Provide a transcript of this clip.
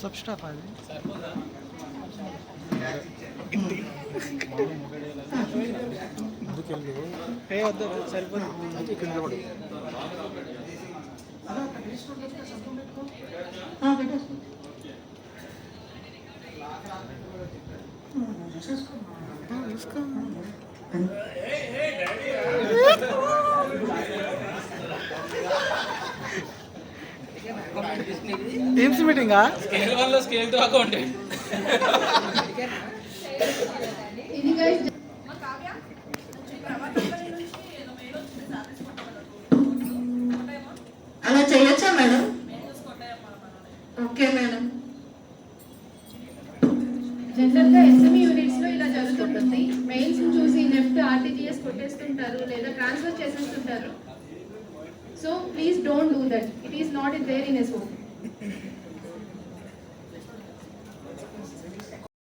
सब स्टाफ आ teams meeting scale 1 లో స్కేల్ 2 అకౌంటెంట్ ఇది గైస్ అలా చేయొచ్చా మేడం? Okay madam. జనరల్గా ఎస్ఎంఈ యూనిట్స్లో ఇలా జరుగుతుంటుంది. మెయిల్స్ చూసి నెఫ్ట్ ఆర్టీజీఎస్ కొట్టేస్తుంటారు లేదా ట్రాన్స్ఫర్ చేసేస్తుంటారు. So please don't do that. It is not there in S O.